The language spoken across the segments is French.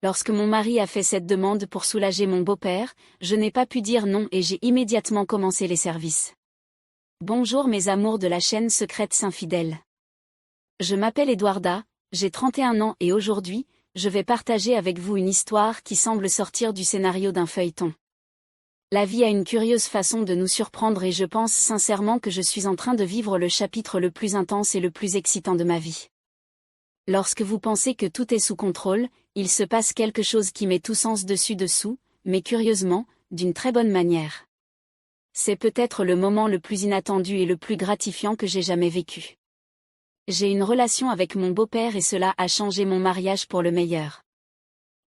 Lorsque mon mari a fait cette demande pour soulager mon beau-père, je n'ai pas pu dire non et j'ai immédiatement commencé les services. Bonjour mes amours de la chaîne Secrètes Infidèles. Je m'appelle Eduarda, j'ai 31 ans et aujourd'hui, je vais partager avec vous une histoire qui semble sortir du scénario d'un feuilleton. La vie a une curieuse façon de nous surprendre et je pense sincèrement que je suis en train de vivre le chapitre le plus intense et le plus excitant de ma vie. Lorsque vous pensez que tout est sous contrôle, il se passe quelque chose qui met tout sens dessus-dessous, mais curieusement, d'une très bonne manière. C'est peut-être le moment le plus inattendu et le plus gratifiant que j'ai jamais vécu. J'ai une relation avec mon beau-père et cela a changé mon mariage pour le meilleur.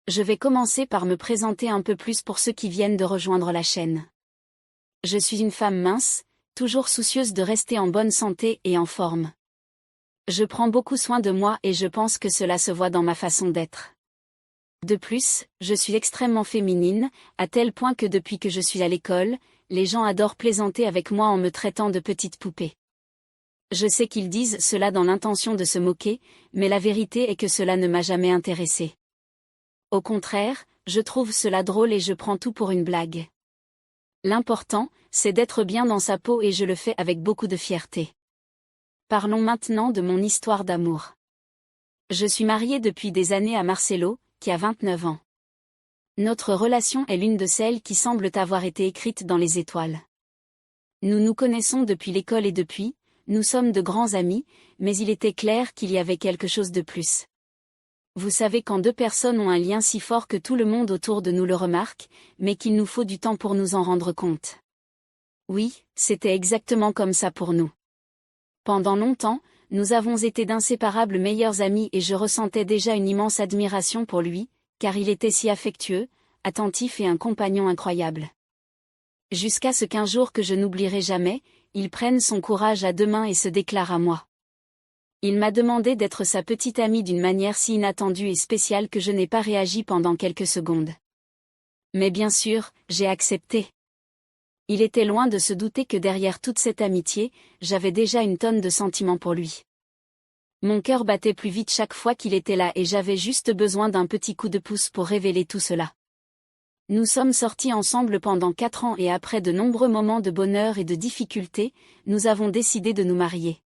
Je vais commencer par me présenter un peu plus pour ceux qui viennent de rejoindre la chaîne. Je suis une femme mince, toujours soucieuse de rester en bonne santé et en forme. Je prends beaucoup soin de moi et je pense que cela se voit dans ma façon d'être. De plus, je suis extrêmement féminine, à tel point que depuis que je suis à l'école, les gens adorent plaisanter avec moi en me traitant de petite poupée. Je sais qu'ils disent cela dans l'intention de se moquer, mais la vérité est que cela ne m'a jamais intéressée. Au contraire, je trouve cela drôle et je prends tout pour une blague. L'important, c'est d'être bien dans sa peau et je le fais avec beaucoup de fierté. Parlons maintenant de mon histoire d'amour. Je suis mariée depuis des années à Marcelo, qui a 29 ans. Notre relation est l'une de celles qui semblent avoir été écrites dans les étoiles. Nous nous connaissons depuis l'école et depuis, nous sommes de grands amis, mais il était clair qu'il y avait quelque chose de plus. Vous savez quand deux personnes ont un lien si fort que tout le monde autour de nous le remarque, mais qu'il nous faut du temps pour nous en rendre compte. Oui, c'était exactement comme ça pour nous. Pendant longtemps, nous avons été d'inséparables meilleurs amis et je ressentais déjà une immense admiration pour lui, car il était si affectueux, attentif et un compagnon incroyable. Jusqu'à ce qu'un jour que je n'oublierai jamais, il prenne son courage à deux mains et se déclare à moi. Il m'a demandé d'être sa petite amie d'une manière si inattendue et spéciale que je n'ai pas réagi pendant quelques secondes. Mais bien sûr, j'ai accepté. Il était loin de se douter que derrière toute cette amitié, j'avais déjà une tonne de sentiments pour lui. Mon cœur battait plus vite chaque fois qu'il était là et j'avais juste besoin d'un petit coup de pouce pour révéler tout cela. Nous sommes sortis ensemble pendant 4 ans et après de nombreux moments de bonheur et de difficultés, nous avons décidé de nous marier.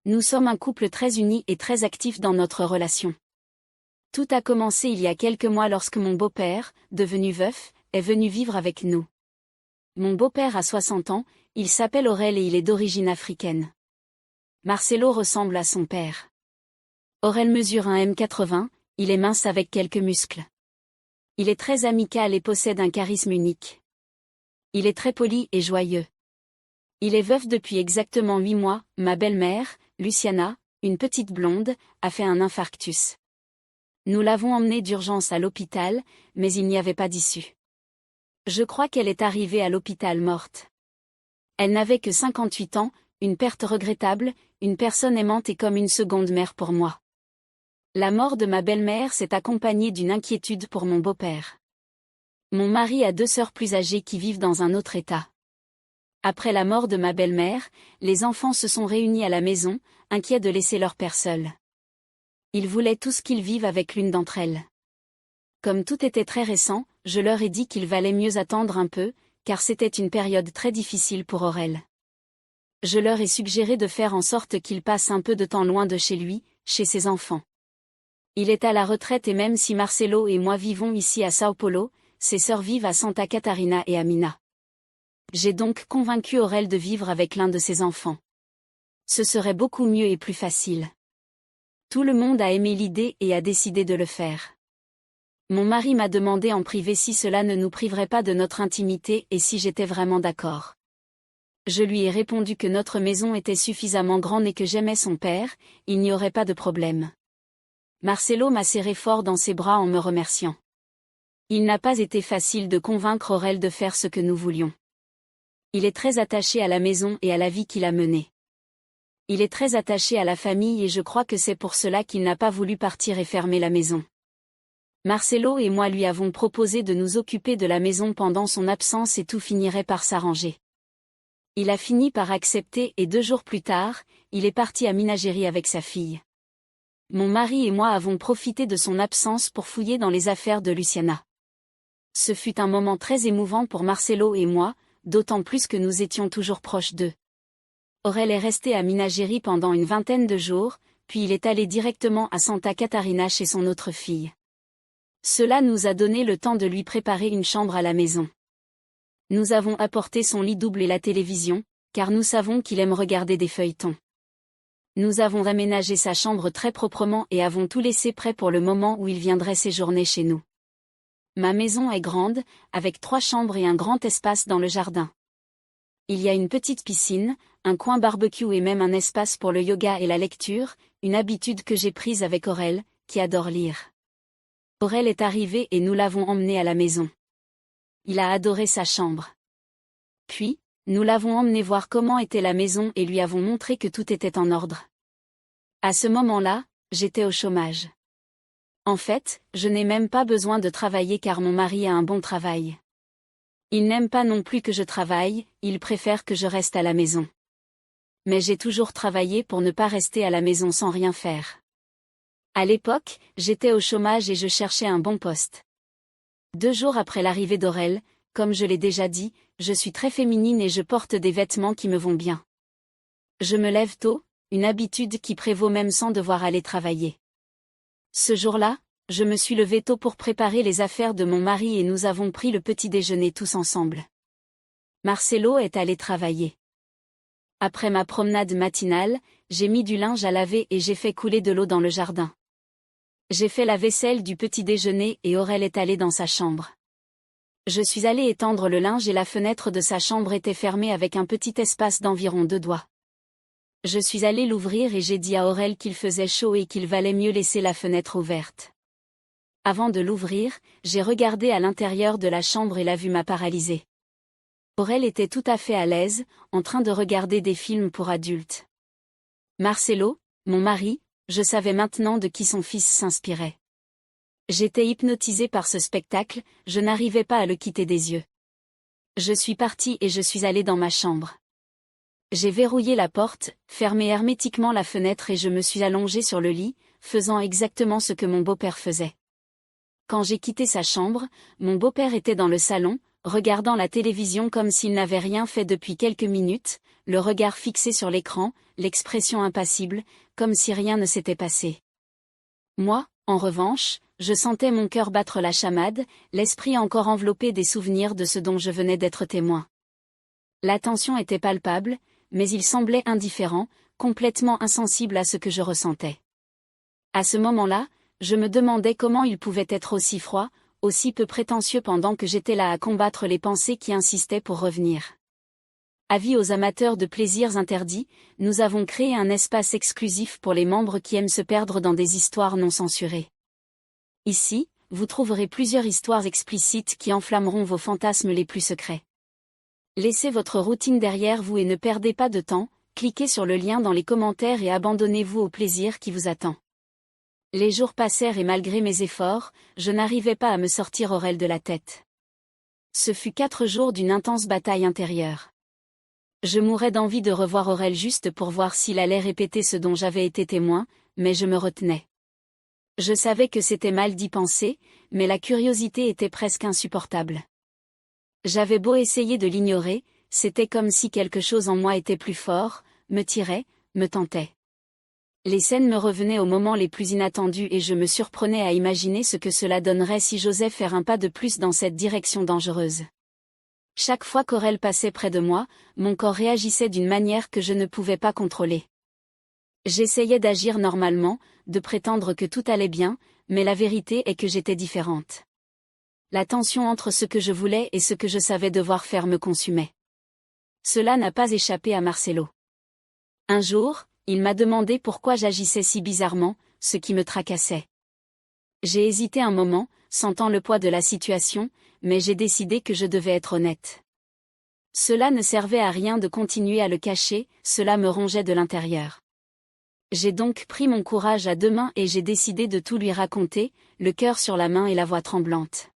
Nous sommes un couple très uni et très actif dans notre relation. Tout a commencé il y a quelques mois lorsque mon beau-père, devenu veuf, est venu vivre avec nous. Mon beau-père a 60 ans, il s'appelle Aurel et il est d'origine africaine. Marcelo ressemble à son père. Aurel mesure 1,80 m, il est mince avec quelques muscles. Il est très amical et possède un charisme unique. Il est très poli et joyeux. Il est veuf depuis exactement 8 mois, ma belle-mère, Luciana, une petite blonde, a fait un infarctus. Nous l'avons emmenée d'urgence à l'hôpital, mais il n'y avait pas d'issue. Je crois qu'elle est arrivée à l'hôpital morte. Elle n'avait que 58 ans, une perte regrettable, une personne aimante et comme une seconde mère pour moi. La mort de ma belle-mère s'est accompagnée d'une inquiétude pour mon beau-père. Mon mari a 2 sœurs plus âgées qui vivent dans un autre état. Après la mort de ma belle-mère, les enfants se sont réunis à la maison, inquiets de laisser leur père seul. Ils voulaient tous qu'ils vivent avec l'une d'entre elles. Comme tout était très récent, je leur ai dit qu'il valait mieux attendre un peu, car c'était une période très difficile pour Aurel. Je leur ai suggéré de faire en sorte qu'il passe un peu de temps loin de chez lui, chez ses enfants. Il est à la retraite et même si Marcelo et moi vivons ici à Sao Paulo, ses sœurs vivent à Santa Catarina et à Minas. J'ai donc convaincu Aurel de vivre avec l'un de ses enfants. Ce serait beaucoup mieux et plus facile. Tout le monde a aimé l'idée et a décidé de le faire. Mon mari m'a demandé en privé si cela ne nous priverait pas de notre intimité et si j'étais vraiment d'accord. Je lui ai répondu que notre maison était suffisamment grande et que j'aimais son père, il n'y aurait pas de problème. Marcelo m'a serré fort dans ses bras en me remerciant. Il n'a pas été facile de convaincre Aurel de faire ce que nous voulions. Il est très attaché à la maison et à la vie qu'il a menée. Il est très attaché à la famille et je crois que c'est pour cela qu'il n'a pas voulu partir et fermer la maison. Marcelo et moi lui avons proposé de nous occuper de la maison pendant son absence et tout finirait par s'arranger. Il a fini par accepter et 2 jours plus tard, il est parti à Minagéry avec sa fille. Mon mari et moi avons profité de son absence pour fouiller dans les affaires de Luciana. Ce fut un moment très émouvant pour Marcelo et moi, d'autant plus que nous étions toujours proches d'eux. Aurel est resté à Minageri pendant une vingtaine de jours, puis il est allé directement à Santa Catarina chez son autre fille. Cela nous a donné le temps de lui préparer une chambre à la maison. Nous avons apporté son lit double et la télévision, car nous savons qu'il aime regarder des feuilletons. Nous avons aménagé sa chambre très proprement et avons tout laissé prêt pour le moment où il viendrait séjourner chez nous. Ma maison est grande, avec 3 chambres et un grand espace dans le jardin. Il y a une petite piscine, un coin barbecue et même un espace pour le yoga et la lecture, une habitude que j'ai prise avec Aurel, qui adore lire. Aurel est arrivé et nous l'avons emmené à la maison. Il a adoré sa chambre. Puis, nous l'avons emmené voir comment était la maison et lui avons montré que tout était en ordre. À ce moment-là, j'étais au chômage. En fait, je n'ai même pas besoin de travailler car mon mari a un bon travail. Il n'aime pas non plus que je travaille, il préfère que je reste à la maison. Mais j'ai toujours travaillé pour ne pas rester à la maison sans rien faire. À l'époque, j'étais au chômage et je cherchais un bon poste. 2 jours après l'arrivée d'Aurel, comme je l'ai déjà dit, je suis très féminine et je porte des vêtements qui me vont bien. Je me lève tôt, une habitude qui prévaut même sans devoir aller travailler. Ce jour-là, je me suis levée tôt pour préparer les affaires de mon mari et nous avons pris le petit déjeuner tous ensemble. Marcelo est allé travailler. Après ma promenade matinale, j'ai mis du linge à laver et j'ai fait couler de l'eau dans le jardin. J'ai fait la vaisselle du petit déjeuner et Aurel est allé dans sa chambre. Je suis allée étendre le linge et la fenêtre de sa chambre était fermée avec un petit espace d'environ 2 doigts. Je suis allée l'ouvrir et j'ai dit à Aurel qu'il faisait chaud et qu'il valait mieux laisser la fenêtre ouverte. Avant de l'ouvrir, j'ai regardé à l'intérieur de la chambre et la vue m'a paralysée. Aurel était tout à fait à l'aise, en train de regarder des films pour adultes. Marcelo, mon mari, je savais maintenant de qui son fils s'inspirait. J'étais hypnotisée par ce spectacle, je n'arrivais pas à le quitter des yeux. Je suis partie et je suis allée dans ma chambre. J'ai verrouillé la porte, fermé hermétiquement la fenêtre et je me suis allongée sur le lit, faisant exactement ce que mon beau-père faisait. Quand j'ai quitté sa chambre, mon beau-père était dans le salon, regardant la télévision comme s'il n'avait rien fait depuis quelques minutes, le regard fixé sur l'écran, l'expression impassible, comme si rien ne s'était passé. Moi, en revanche, je sentais mon cœur battre la chamade, l'esprit encore enveloppé des souvenirs de ce dont je venais d'être témoin. La tension était palpable, mais il semblait indifférent, complètement insensible à ce que je ressentais. À ce moment-là, je me demandais comment il pouvait être aussi froid, aussi peu prétentieux pendant que j'étais là à combattre les pensées qui insistaient pour revenir. Avis aux amateurs de plaisirs interdits, nous avons créé un espace exclusif pour les membres qui aiment se perdre dans des histoires non censurées. Ici, vous trouverez plusieurs histoires explicites qui enflammeront vos fantasmes les plus secrets. Laissez votre routine derrière vous et ne perdez pas de temps, cliquez sur le lien dans les commentaires et abandonnez-vous au plaisir qui vous attend. Les jours passèrent et malgré mes efforts, je n'arrivais pas à me sortir Aurel de la tête. Ce fut 4 jours d'une intense bataille intérieure. Je mourais d'envie de revoir Aurel juste pour voir s'il allait répéter ce dont j'avais été témoin, mais je me retenais. Je savais que c'était mal d'y penser, mais la curiosité était presque insupportable. J'avais beau essayer de l'ignorer, c'était comme si quelque chose en moi était plus fort, me tirait, me tentait. Les scènes me revenaient aux moments les plus inattendus et je me surprenais à imaginer ce que cela donnerait si j'osais faire un pas de plus dans cette direction dangereuse. Chaque fois qu'Aurel passait près de moi, mon corps réagissait d'une manière que je ne pouvais pas contrôler. J'essayais d'agir normalement, de prétendre que tout allait bien, mais la vérité est que j'étais différente. La tension entre ce que je voulais et ce que je savais devoir faire me consumait. Cela n'a pas échappé à Marcelo. Un jour, il m'a demandé pourquoi j'agissais si bizarrement, ce qui me tracassait. J'ai hésité un moment, sentant le poids de la situation, mais j'ai décidé que je devais être honnête. Cela ne servait à rien de continuer à le cacher, cela me rongeait de l'intérieur. J'ai donc pris mon courage à 2 mains et j'ai décidé de tout lui raconter, le cœur sur la main et la voix tremblante.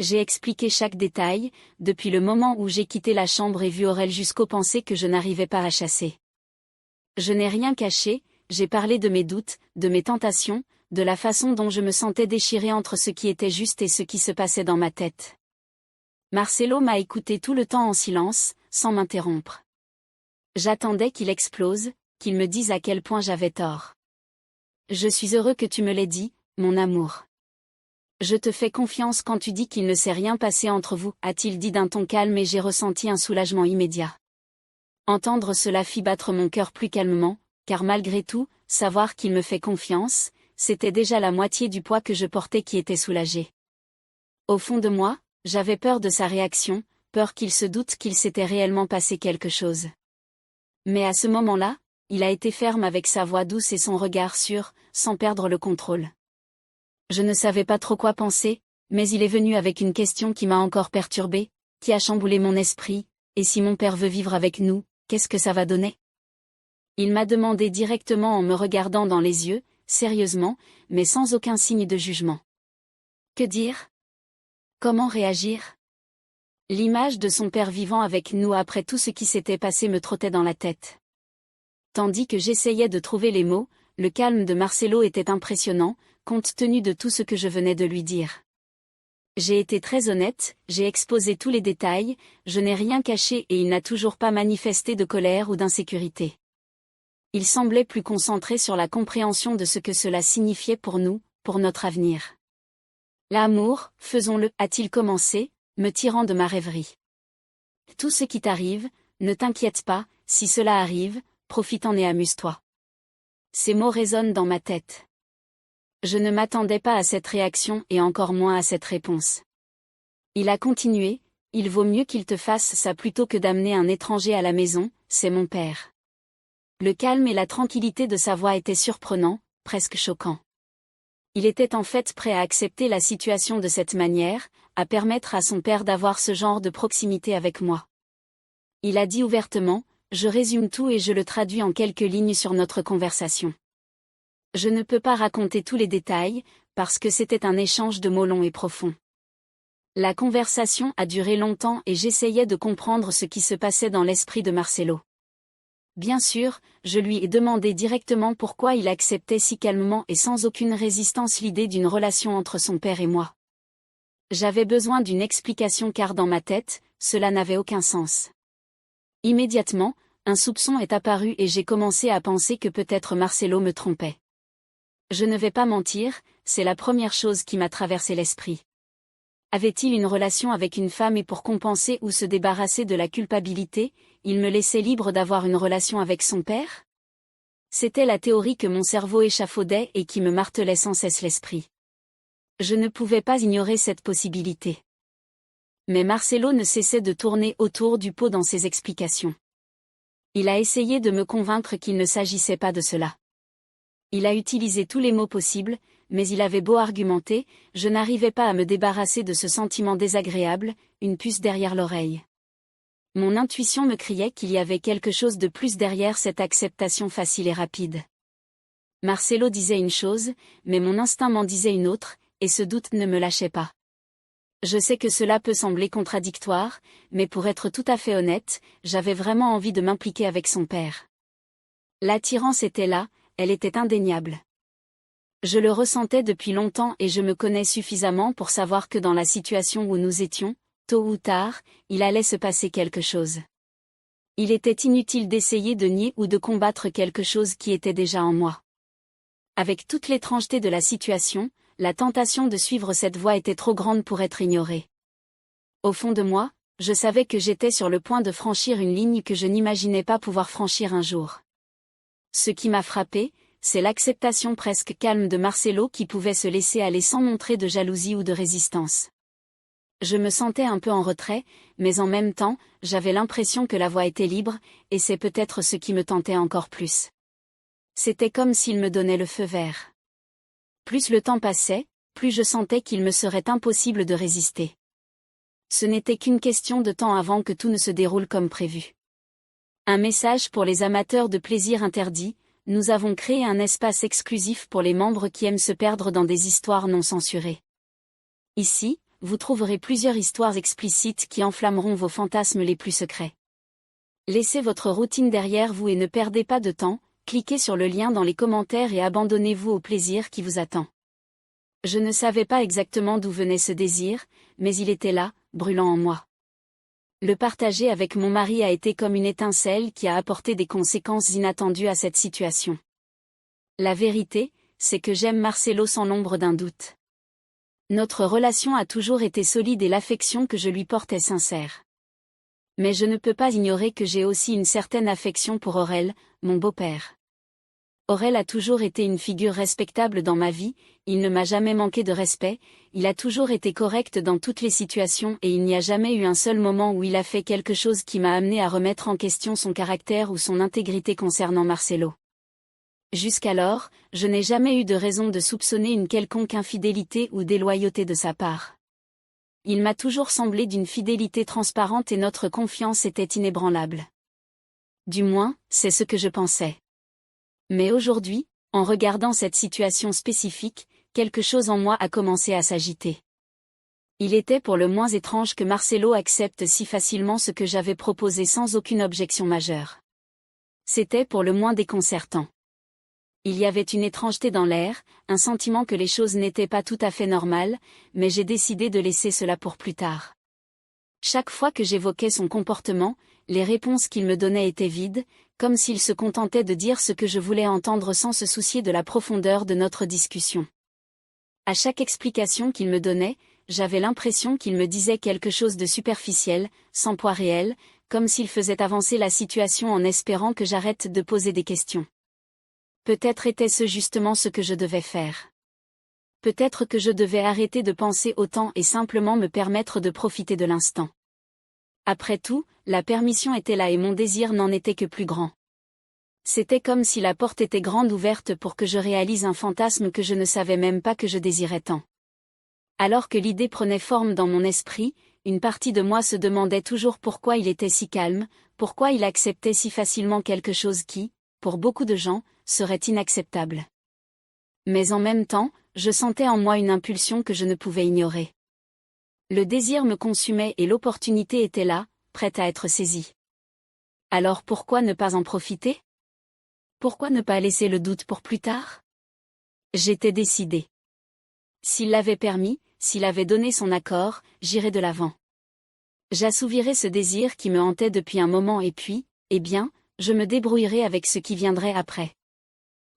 J'ai expliqué chaque détail, depuis le moment où j'ai quitté la chambre et vu Aurel jusqu'aux pensées que je n'arrivais pas à chasser. Je n'ai rien caché, j'ai parlé de mes doutes, de mes tentations, de la façon dont je me sentais déchirée entre ce qui était juste et ce qui se passait dans ma tête. Marcelo m'a écouté tout le temps en silence, sans m'interrompre. J'attendais qu'il explose, qu'il me dise à quel point j'avais tort. Je suis heureux que tu me l'aies dit, mon amour. Je te fais confiance quand tu dis qu'il ne s'est rien passé entre vous, a-t-il dit d'un ton calme et j'ai ressenti un soulagement immédiat. Entendre cela fit battre mon cœur plus calmement, car malgré tout, savoir qu'il me fait confiance, c'était déjà la moitié du poids que je portais qui était soulagé. Au fond de moi, j'avais peur de sa réaction, peur qu'il se doute qu'il s'était réellement passé quelque chose. Mais à ce moment-là, il a été ferme avec sa voix douce et son regard sûr, sans perdre le contrôle. Je ne savais pas trop quoi penser, mais il est venu avec une question qui m'a encore perturbée, qui a chamboulé mon esprit, et si mon père veut vivre avec nous, qu'est-ce que ça va donner? Il m'a demandé directement en me regardant dans les yeux, sérieusement, mais sans aucun signe de jugement. Que dire? Comment réagir? L'image de son père vivant avec nous après tout ce qui s'était passé me trottait dans la tête. Tandis que j'essayais de trouver les mots, le calme de Marcelo était impressionnant, compte tenu de tout ce que je venais de lui dire. J'ai été très honnête, j'ai exposé tous les détails, je n'ai rien caché et il n'a toujours pas manifesté de colère ou d'insécurité. Il semblait plus concentré sur la compréhension de ce que cela signifiait pour nous, pour notre avenir. L'amour, faisons-le, a-t-il commencé, me tirant de ma rêverie. Tout ce qui t'arrive, ne t'inquiète pas, si cela arrive, profite-en et amuse-toi. Ces mots résonnent dans ma tête. Je ne m'attendais pas à cette réaction et encore moins à cette réponse. Il a continué, il vaut mieux qu'il te fasse ça plutôt que d'amener un étranger à la maison, c'est mon père. Le calme et la tranquillité de sa voix étaient surprenants, presque choquants. Il était en fait prêt à accepter la situation de cette manière, à permettre à son père d'avoir ce genre de proximité avec moi. Il a dit ouvertement, je résume tout et je le traduis en quelques lignes sur notre conversation. Je ne peux pas raconter tous les détails, parce que c'était un échange de mots longs et profonds. La conversation a duré longtemps et j'essayais de comprendre ce qui se passait dans l'esprit de Marcelo. Bien sûr, je lui ai demandé directement pourquoi il acceptait si calmement et sans aucune résistance l'idée d'une relation entre son père et moi. J'avais besoin d'une explication car dans ma tête, cela n'avait aucun sens. Immédiatement, un soupçon est apparu et j'ai commencé à penser que peut-être Marcelo me trompait. Je ne vais pas mentir, c'est la première chose qui m'a traversé l'esprit. Avait-il une relation avec une femme et pour compenser ou se débarrasser de la culpabilité, il me laissait libre d'avoir une relation avec son père? C'était la théorie que mon cerveau échafaudait et qui me martelait sans cesse l'esprit. Je ne pouvais pas ignorer cette possibilité. Mais Marcelo ne cessait de tourner autour du pot dans ses explications. Il a essayé de me convaincre qu'il ne s'agissait pas de cela. Il a utilisé tous les mots possibles, mais il avait beau argumenter, je n'arrivais pas à me débarrasser de ce sentiment désagréable, une puce derrière l'oreille. Mon intuition me criait qu'il y avait quelque chose de plus derrière cette acceptation facile et rapide. Marcelo disait une chose, mais mon instinct m'en disait une autre, et ce doute ne me lâchait pas. Je sais que cela peut sembler contradictoire, mais pour être tout à fait honnête, j'avais vraiment envie de m'impliquer avec son père. L'attirance était là, elle était indéniable. Je le ressentais depuis longtemps et je me connais suffisamment pour savoir que dans la situation où nous étions, tôt ou tard, il allait se passer quelque chose. Il était inutile d'essayer de nier ou de combattre quelque chose qui était déjà en moi. Avec toute l'étrangeté de la situation, la tentation de suivre cette voie était trop grande pour être ignorée. Au fond de moi, je savais que j'étais sur le point de franchir une ligne que je n'imaginais pas pouvoir franchir un jour. Ce qui m'a frappé, c'est l'acceptation presque calme de Marcelo qui pouvait se laisser aller sans montrer de jalousie ou de résistance. Je me sentais un peu en retrait, mais en même temps, j'avais l'impression que la voie était libre, et c'est peut-être ce qui me tentait encore plus. C'était comme s'il me donnait le feu vert. Plus le temps passait, plus je sentais qu'il me serait impossible de résister. Ce n'était qu'une question de temps avant que tout ne se déroule comme prévu. Un message pour les amateurs de plaisir interdit, nous avons créé un espace exclusif pour les membres qui aiment se perdre dans des histoires non censurées. Ici, vous trouverez plusieurs histoires explicites qui enflammeront vos fantasmes les plus secrets. Laissez votre routine derrière vous et ne perdez pas de temps, cliquez sur le lien dans les commentaires et abandonnez-vous au plaisir qui vous attend. Je ne savais pas exactement d'où venait ce désir, mais il était là, brûlant en moi. Le partager avec mon mari a été comme une étincelle qui a apporté des conséquences inattendues à cette situation. La vérité, c'est que j'aime Marcelo sans l'ombre d'un doute. Notre relation a toujours été solide et l'affection que je lui portais sincère. Mais je ne peux pas ignorer que j'ai aussi une certaine affection pour Aurel, mon beau-père. Aurel a toujours été une figure respectable dans ma vie, il ne m'a jamais manqué de respect, il a toujours été correct dans toutes les situations et il n'y a jamais eu un seul moment où il a fait quelque chose qui m'a amené à remettre en question son caractère ou son intégrité concernant Marcelo. Jusqu'alors, je n'ai jamais eu de raison de soupçonner une quelconque infidélité ou déloyauté de sa part. Il m'a toujours semblé d'une fidélité transparente et notre confiance était inébranlable. Du moins, c'est ce que je pensais. Mais aujourd'hui, en regardant cette situation spécifique, quelque chose en moi a commencé à s'agiter. Il était pour le moins étrange que Marcelo accepte si facilement ce que j'avais proposé sans aucune objection majeure. C'était pour le moins déconcertant. Il y avait une étrangeté dans l'air, un sentiment que les choses n'étaient pas tout à fait normales, mais j'ai décidé de laisser cela pour plus tard. Chaque fois que j'évoquais son comportement, les réponses qu'il me donnait étaient vides, comme s'il se contentait de dire ce que je voulais entendre sans se soucier de la profondeur de notre discussion. À chaque explication qu'il me donnait, j'avais l'impression qu'il me disait quelque chose de superficiel, sans poids réel, comme s'il faisait avancer la situation en espérant que j'arrête de poser des questions. Peut-être était-ce justement ce que je devais faire. Peut-être que je devais arrêter de penser autant et simplement me permettre de profiter de l'instant. Après tout, la permission était là et mon désir n'en était que plus grand. C'était comme si la porte était grande ouverte pour que je réalise un fantasme que je ne savais même pas que je désirais tant. Alors que l'idée prenait forme dans mon esprit, une partie de moi se demandait toujours pourquoi il était si calme, pourquoi il acceptait si facilement quelque chose qui, pour beaucoup de gens, serait inacceptable. Mais en même temps, je sentais en moi une impulsion que je ne pouvais ignorer. Le désir me consumait et l'opportunité était là, prête à être saisie. Alors pourquoi ne pas en profiter? Pourquoi ne pas laisser le doute pour plus tard? J'étais décidée. S'il l'avait permis, s'il avait donné son accord, j'irais de l'avant. J'assouvirais ce désir qui me hantait depuis un moment et puis, eh bien, je me débrouillerais avec ce qui viendrait après.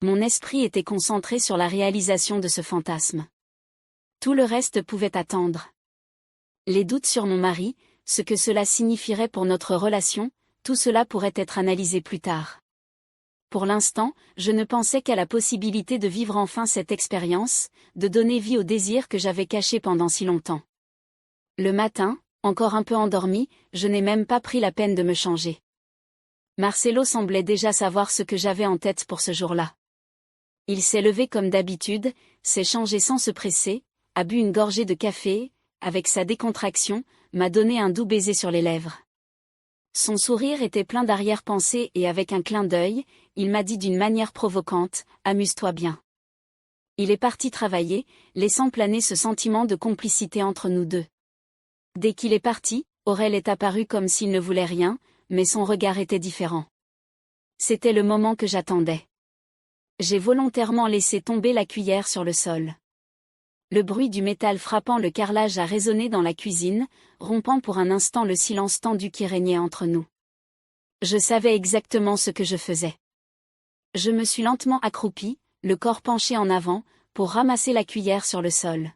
Mon esprit était concentré sur la réalisation de ce fantasme. Tout le reste pouvait attendre. Les doutes sur mon mari, ce que cela signifierait pour notre relation, tout cela pourrait être analysé plus tard. Pour l'instant, je ne pensais qu'à la possibilité de vivre enfin cette expérience, de donner vie au désir que j'avais caché pendant si longtemps. Le matin, encore un peu endormi, je n'ai même pas pris la peine de me changer. Marcelo semblait déjà savoir ce que j'avais en tête pour ce jour-là. Il s'est levé comme d'habitude, s'est changé sans se presser, a bu une gorgée de café, avec sa décontraction, m'a donné un doux baiser sur les lèvres. Son sourire était plein d'arrière-pensée et avec un clin d'œil, il m'a dit d'une manière provocante, « Amuse-toi bien ». Il est parti travailler, laissant planer ce sentiment de complicité entre nous deux. Dès qu'il est parti, Aurel est apparu comme s'il ne voulait rien, mais son regard était différent. C'était le moment que j'attendais. J'ai volontairement laissé tomber la cuillère sur le sol. Le bruit du métal frappant le carrelage a résonné dans la cuisine, rompant pour un instant le silence tendu qui régnait entre nous. Je savais exactement ce que je faisais. Je me suis lentement accroupie, le corps penché en avant, pour ramasser la cuillère sur le sol.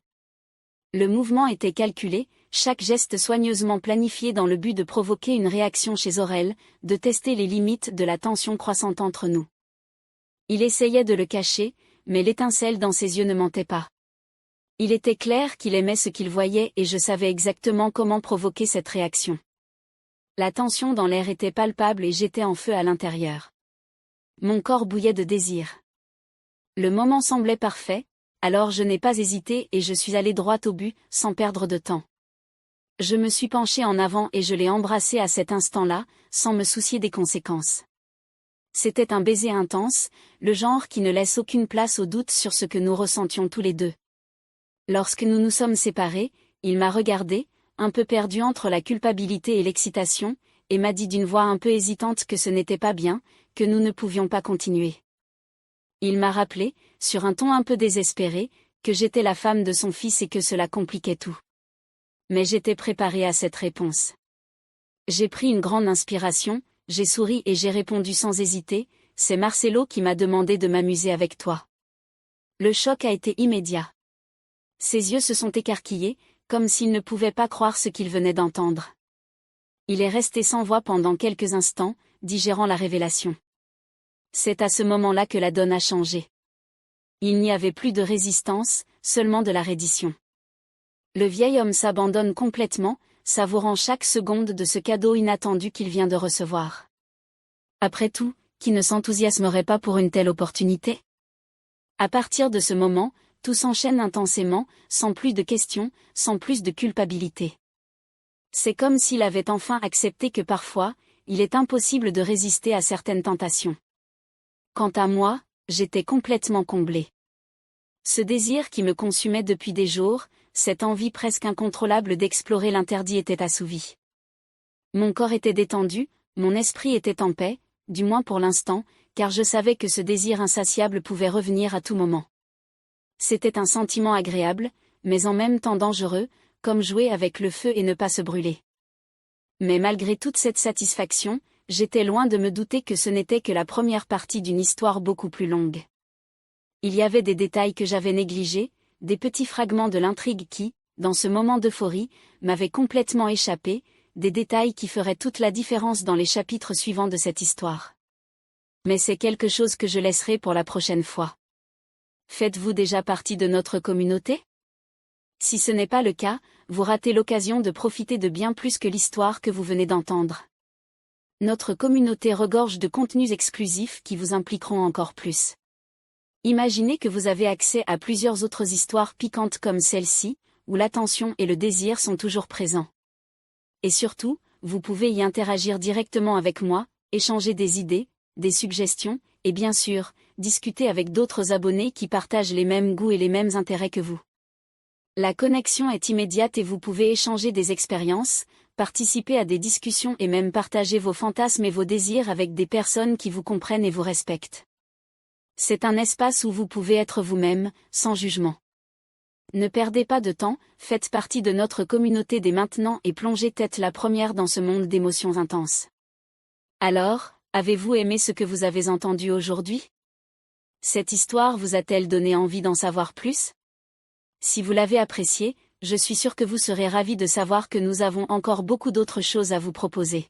Le mouvement était calculé, chaque geste soigneusement planifié dans le but de provoquer une réaction chez Aurel, de tester les limites de la tension croissante entre nous. Il essayait de le cacher, mais l'étincelle dans ses yeux ne mentait pas. Il était clair qu'il aimait ce qu'il voyait et je savais exactement comment provoquer cette réaction. La tension dans l'air était palpable et j'étais en feu à l'intérieur. Mon corps bouillait de désir. Le moment semblait parfait, alors je n'ai pas hésité et je suis allé droit au but, sans perdre de temps. Je me suis penché en avant et je l'ai embrassé à cet instant-là, sans me soucier des conséquences. C'était un baiser intense, le genre qui ne laisse aucune place au doute sur ce que nous ressentions tous les deux. Lorsque nous nous sommes séparés, il m'a regardé, un peu perdu entre la culpabilité et l'excitation, et m'a dit d'une voix un peu hésitante que ce n'était pas bien, que nous ne pouvions pas continuer. Il m'a rappelé, sur un ton un peu désespéré, que j'étais la femme de son fils et que cela compliquait tout. Mais j'étais préparée à cette réponse. J'ai pris une grande inspiration, j'ai souri et j'ai répondu sans hésiter, c'est Marcelo qui m'a demandé de m'amuser avec toi. Le choc a été immédiat. Ses yeux se sont écarquillés, comme s'il ne pouvait pas croire ce qu'il venait d'entendre. Il est resté sans voix pendant quelques instants, digérant la révélation. C'est à ce moment-là que la donne a changé. Il n'y avait plus de résistance, seulement de la reddition. Le vieil homme s'abandonne complètement, savourant chaque seconde de ce cadeau inattendu qu'il vient de recevoir. Après tout, qui ne s'enthousiasmerait pas pour une telle opportunité? À partir de ce moment, tout s'enchaîne intensément, sans plus de questions, sans plus de culpabilité. C'est comme s'il avait enfin accepté que parfois, il est impossible de résister à certaines tentations. Quant à moi, j'étais complètement comblée. Ce désir qui me consumait depuis des jours, cette envie presque incontrôlable d'explorer l'interdit était assouvie. Mon corps était détendu, mon esprit était en paix, du moins pour l'instant, car je savais que ce désir insatiable pouvait revenir à tout moment. C'était un sentiment agréable, mais en même temps dangereux, comme jouer avec le feu et ne pas se brûler. Mais malgré toute cette satisfaction, j'étais loin de me douter que ce n'était que la première partie d'une histoire beaucoup plus longue. Il y avait des détails que j'avais négligés, des petits fragments de l'intrigue qui, dans ce moment d'euphorie, m'avaient complètement échappé, des détails qui feraient toute la différence dans les chapitres suivants de cette histoire. Mais c'est quelque chose que je laisserai pour la prochaine fois. Faites-vous déjà partie de notre communauté? Si ce n'est pas le cas, vous ratez l'occasion de profiter de bien plus que l'histoire que vous venez d'entendre. Notre communauté regorge de contenus exclusifs qui vous impliqueront encore plus. Imaginez que vous avez accès à plusieurs autres histoires piquantes comme celle-ci, où l'attention et le désir sont toujours présents. Et surtout, vous pouvez y interagir directement avec moi, échanger des idées, des suggestions, et bien sûr, discuter avec d'autres abonnés qui partagent les mêmes goûts et les mêmes intérêts que vous. La connexion est immédiate et vous pouvez échanger des expériences, participer à des discussions et même partager vos fantasmes et vos désirs avec des personnes qui vous comprennent et vous respectent. C'est un espace où vous pouvez être vous-même, sans jugement. Ne perdez pas de temps, faites partie de notre communauté dès maintenant et plongez tête la première dans ce monde d'émotions intenses. Alors, avez-vous aimé ce que vous avez entendu aujourd'hui? Cette histoire vous a-t-elle donné envie d'en savoir plus? Si vous l'avez apprécié, je suis sûr que vous serez ravis de savoir que nous avons encore beaucoup d'autres choses à vous proposer.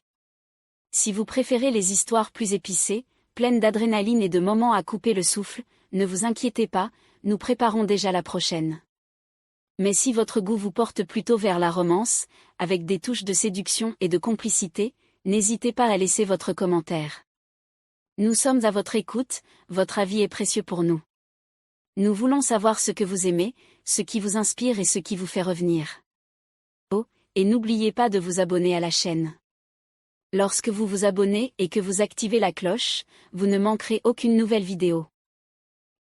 Si vous préférez les histoires plus épicées, pleines d'adrénaline et de moments à couper le souffle, ne vous inquiétez pas, nous préparons déjà la prochaine. Mais si votre goût vous porte plutôt vers la romance, avec des touches de séduction et de complicité, n'hésitez pas à laisser votre commentaire. Nous sommes à votre écoute, votre avis est précieux pour nous. Nous voulons savoir ce que vous aimez, ce qui vous inspire et ce qui vous fait revenir. Oh, et n'oubliez pas de vous abonner à la chaîne. Lorsque vous vous abonnez et que vous activez la cloche, vous ne manquerez aucune nouvelle vidéo.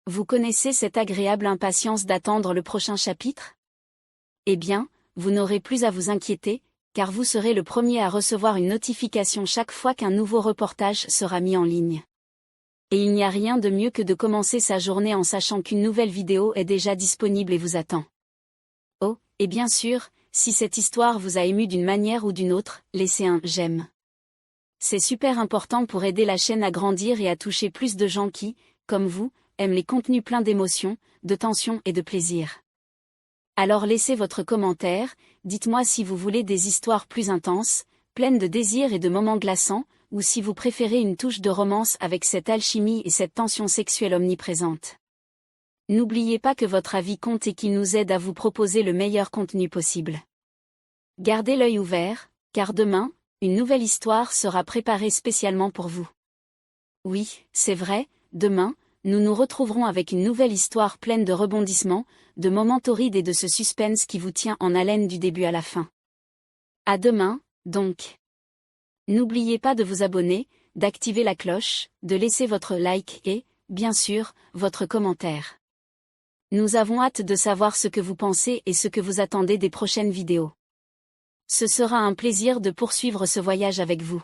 Vous connaissez cette agréable impatience d'attendre le prochain chapitre? Eh bien, vous n'aurez plus à vous inquiéter, car vous serez le premier à recevoir une notification chaque fois qu'un nouveau reportage sera mis en ligne. Et il n'y a rien de mieux que de commencer sa journée en sachant qu'une nouvelle vidéo est déjà disponible et vous attend. Oh, et bien sûr, si cette histoire vous a ému d'une manière ou d'une autre, laissez un « j'aime ». C'est super important pour aider la chaîne à grandir et à toucher plus de gens qui, comme vous, aiment les contenus pleins d'émotions, de tension et de plaisir. Alors laissez votre commentaire, dites-moi si vous voulez des histoires plus intenses, pleines de désir et de moments glaçants, ou si vous préférez une touche de romance avec cette alchimie et cette tension sexuelle omniprésente. N'oubliez pas que votre avis compte et qu'il nous aide à vous proposer le meilleur contenu possible. Gardez l'œil ouvert, car demain, une nouvelle histoire sera préparée spécialement pour vous. Oui, c'est vrai, demain, nous nous retrouverons avec une nouvelle histoire pleine de rebondissements, de moments torrides et de ce suspense qui vous tient en haleine du début à la fin. À demain, donc. N'oubliez pas de vous abonner, d'activer la cloche, de laisser votre like et, bien sûr, votre commentaire. Nous avons hâte de savoir ce que vous pensez et ce que vous attendez des prochaines vidéos. Ce sera un plaisir de poursuivre ce voyage avec vous.